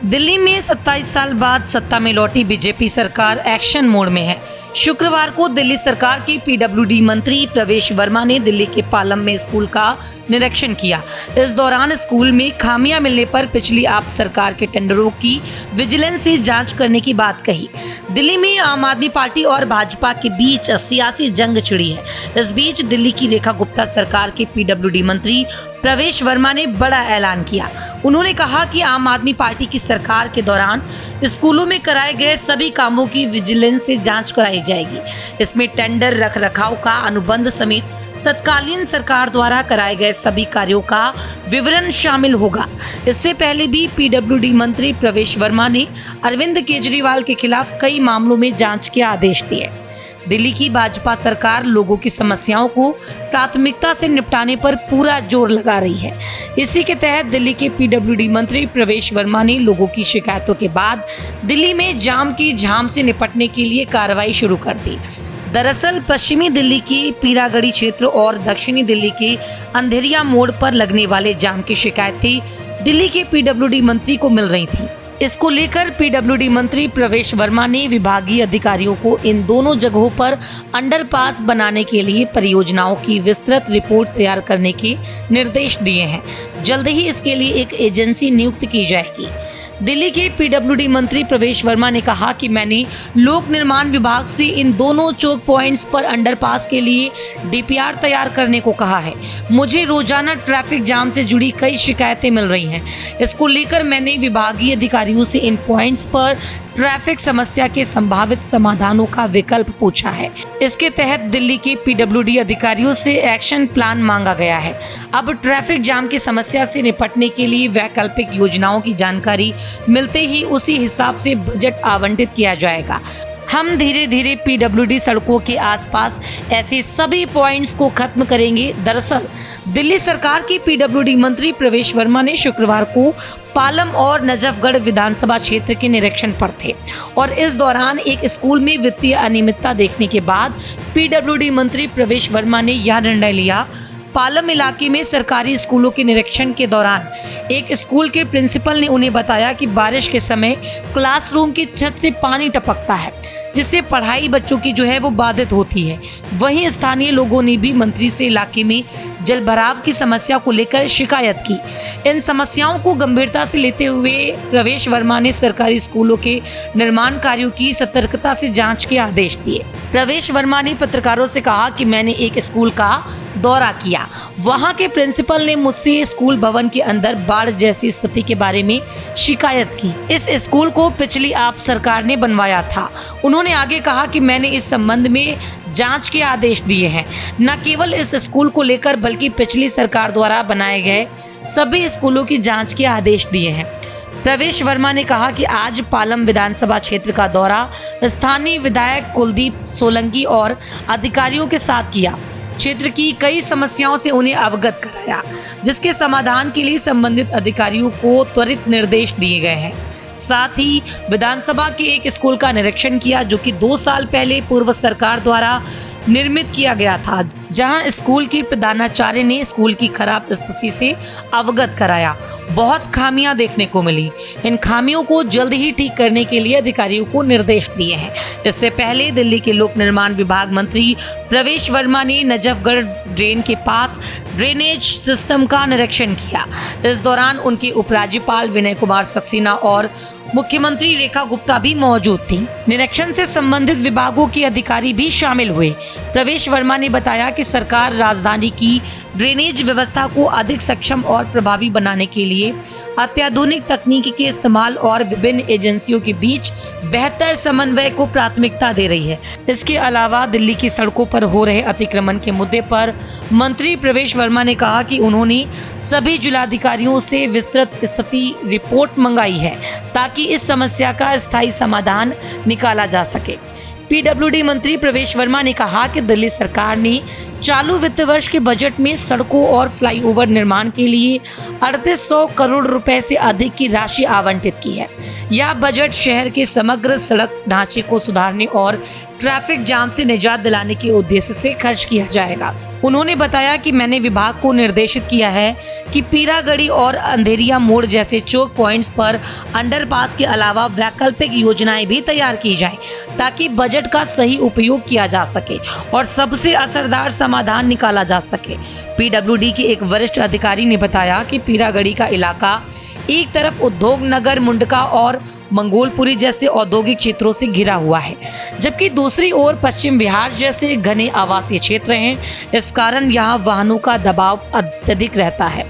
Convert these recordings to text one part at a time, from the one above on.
दिल्ली में 27 साल बाद सत्ता में लौटी बीजेपी सरकार एक्शन मोड में है। शुक्रवार को दिल्ली सरकार के पीडब्ल्यूडी मंत्री प्रवेश वर्मा ने दिल्ली के पालम में स्कूल का निरीक्षण किया। इस दौरान स्कूल में खामियां मिलने पर पिछली आप सरकार के टेंडरों की विजिलेंस से जांच करने की बात कही। दिल्ली में आम आदमी पार्टी और भाजपा के बीच सियासी जंग छिड़ी है। इस बीच दिल्ली की रेखा गुप्ता सरकार के पीडब्ल्यूडी मंत्री प्रवेश वर्मा ने बड़ा ऐलान किया। उन्होंने कहा कि आम आदमी पार्टी की सरकार के दौरान स्कूलों में कराए गए सभी कामों की विजिलेंस से जांच कराई जाएगी। इसमें टेंडर, रखरखाव का अनुबंध समेत तत्कालीन सरकार द्वारा कराए गए सभी कार्यों का विवरण शामिल होगा। इससे पहले भी पीडब्ल्यूडी मंत्री प्रवेश वर्मा ने अरविंद केजरीवाल के खिलाफ कई मामलों में जांच के आदेश दिए। दिल्ली की भाजपा सरकार लोगों की समस्याओं को प्राथमिकता से निपटाने पर पूरा जोर लगा रही है। इसी के तहत दिल्ली के पीडब्ल्यूडी मंत्री प्रवेश वर्मा ने लोगों की शिकायतों के बाद दिल्ली में जाम की झाम से निपटने के लिए कार्रवाई शुरू कर दी। दरअसल पश्चिमी दिल्ली की पीरागढ़ी क्षेत्र और दक्षिणी दिल्ली के अंधेरिया मोड़ पर लगने वाले जाम की शिकायतें दिल्ली के पीडब्ल्यूडी मंत्री को मिल रही थी। इसको लेकर पीडब्ल्यूडी मंत्री प्रवेश वर्मा ने विभागीय अधिकारियों को इन दोनों जगहों पर अंडरपास बनाने के लिए परियोजनाओं की विस्तृत रिपोर्ट तैयार करने के निर्देश दिए हैं। जल्द ही इसके लिए एक एजेंसी नियुक्त की जाएगी। दिल्ली के पीडब्ल्यूडी मंत्री प्रवेश वर्मा ने कहा कि मैंने लोक निर्माण विभाग से इन दोनों चौक पॉइंट्स पर अंडरपास के लिए डीपीआर तैयार करने को कहा है। मुझे रोजाना ट्रैफिक जाम से जुड़ी कई शिकायतें मिल रही हैं। इसको लेकर मैंने विभागीय अधिकारियों से इन पॉइंट्स पर ट्रैफिक समस्या के संभावित समाधानों का विकल्प पूछा है। इसके तहत दिल्ली के पीडब्ल्यूडी अधिकारियों से एक्शन प्लान मांगा गया है। अब ट्रैफिक जाम की समस्या से निपटने के लिए वैकल्पिक योजनाओं की जानकारी मिलते ही उसी हिसाब से बजट आवंटित किया जाएगा। हम धीरे धीरे पीडब्ल्यूडी सड़कों के आसपास ऐसे सभी पॉइंट्स को खत्म करेंगे। दरअसल दिल्ली सरकार के पीडब्ल्यूडी मंत्री प्रवेश वर्मा ने शुक्रवार को पालम और नजफगढ़ विधानसभा क्षेत्र के निरीक्षण पर थे और इस दौरान एक स्कूल में वित्तीय अनियमितता देखने के बाद पीडब्ल्यूडी मंत्री प्रवेश वर्मा ने यह निर्णय लिया। पालम इलाके में सरकारी स्कूलों के निरीक्षण के दौरान एक स्कूल के प्रिंसिपल ने उन्हें बताया कि बारिश के समय क्लासरूम की छत से पानी टपकता है, जिससे पढ़ाई बच्चों की जो है वो बाधित होती है। वहीं स्थानीय लोगों ने भी मंत्री से इलाके में जलभराव की समस्या को लेकर शिकायत की। इन समस्याओं को गंभीरता से लेते हुए प्रवेश वर्मा ने सरकारी स्कूलों के निर्माण कार्यों की सतर्कता से जांच के आदेश दिए। प्रवेश वर्मा ने पत्रकारों से कहा कि मैंने एक स्कूल का दौरा किया। वहां के प्रिंसिपल ने मुझसे स्कूल भवन के अंदर बाढ़ जैसी स्थिति के बारे में शिकायत की। इस स्कूल को पिछली आप सरकार ने बनवाया था। उन्होंने आगे कहा कि मैंने इस संबंध में जांच के आदेश दिए हैं। न केवल इस स्कूल को लेकर बल्कि पिछली सरकार द्वारा बनाए गए सभी स्कूलों की जांच के आदेश दिए हैं। प्रवेश वर्मा ने कहा कि आज पालम विधानसभा क्षेत्र का दौरा स्थानीय विधायक कुलदीप सोलंकी और अधिकारियों के साथ किया। क्षेत्र की कई समस्याओं से उन्हें अवगत कराया, जिसके समाधान के लिए संबंधित अधिकारियों को त्वरित निर्देश दिए गए हैं। साथ ही विधानसभा के एक स्कूल का निरीक्षण किया जो कि 2 साल पहले पूर्व सरकार द्वारा निर्मित किया गया था, जहां स्कूल की प्रधानाचार्य ने स्कूल की खराब स्थिति से अवगत कराया। बहुत खामियां देखने को मिली। इन खामियों को जल्द ही ठीक करने के लिए अधिकारियों को निर्देश दिए हैं। इससे पहले दिल्ली के लोक निर्माण विभाग मंत्री प्रवेश वर्मा ने नजफगढ़ ड्रेन के पास ड्रेनेज सिस्टम का निरीक्षण किया। इस दौरान उनके उपराज्यपाल विनय कुमार सक्सेना और मुख्यमंत्री रेखा गुप्ता भी मौजूद थी। निरीक्षण से संबंधित विभागों के अधिकारी भी शामिल हुए। प्रवेश वर्मा ने बताया कि सरकार राजधानी की ड्रेनेज व्यवस्था को अधिक सक्षम और प्रभावी बनाने के लिए अत्याधुनिक तकनीक के इस्तेमाल और विभिन्न एजेंसियों के बीच बेहतर समन्वय को प्राथमिकता दे रही है। इसके अलावा दिल्ली की सड़कों पर हो रहे अतिक्रमण के मुद्दे पर मंत्री प्रवेश वर्मा ने कहा कि उन्होंने सभी जिलाधिकारियों से विस्तृत स्थिति रिपोर्ट मंगाई है ताकि इस समस्या का स्थायी समाधान निकाला जा सके। पीडब्ल्यूडी मंत्री प्रवेश वर्मा ने कहा कि दिल्ली सरकार ने चालू वित्त वर्ष के बजट में सड़कों और फ्लाईओवर निर्माण के लिए 3800 करोड़ रुपए से अधिक की राशि आवंटित की है। यह बजट शहर के समग्र सड़क ढांचे को सुधारने और ट्रैफिक जाम से निजात दिलाने के उद्देश्य से खर्च किया जाएगा। उन्होंने बताया कि मैंने विभाग को निर्देशित किया है कि पीरागढ़ी और अंधेरिया मोड़ जैसे चौक पॉइंट्स पर अंडरपास के अलावा वैकल्पिक योजनाएं भी तैयार की जाएं, ताकि बजट का सही उपयोग किया जा सके और सबसे असरदार समाधान निकाला जा सके। पीडब्ल्यूडी के एक वरिष्ठ अधिकारी ने बताया कि पीरागढ़ी का इलाका एक तरफ उद्योग नगर मुंडका और मंगोलपुरी जैसे औद्योगिक क्षेत्रों से घिरा हुआ है, जबकि दूसरी ओर पश्चिम बिहार जैसे घने आवासीय क्षेत्र हैं। इस कारण यहाँ वाहनों का दबाव अत्यधिक रहता है।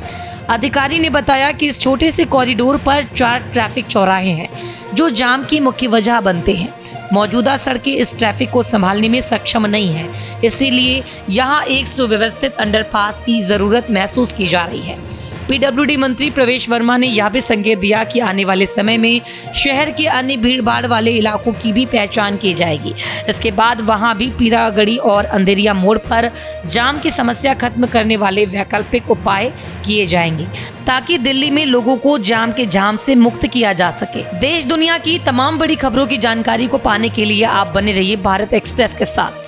अधिकारी ने बताया कि इस छोटे से कॉरिडोर पर 4 ट्रैफिक चौराहे हैं जो जाम की मुख्य वजह बनते हैं। मौजूदा सड़कें इस ट्रैफिक को संभालने में सक्षम नहीं है, इसीलिए यहाँ एक सुव्यवस्थित अंडरपास की जरूरत महसूस की जा रही है। पीडब्ल्यूडी मंत्री प्रवेश वर्मा ने यह भी संकेत दिया कि आने वाले समय में शहर के अन्य भीड़भाड़ वाले इलाकों की भी पहचान की जाएगी। इसके बाद वहां भी पीरागढ़ी और अंधेरिया मोड़ पर जाम की समस्या खत्म करने वाले वैकल्पिक उपाय किए जाएंगे, ताकि दिल्ली में लोगों को जाम के झाम से मुक्त किया जा सके। देश दुनिया की तमाम बड़ी खबरों की जानकारी को पाने के लिए आप बने रहिए भारत एक्सप्रेस के साथ।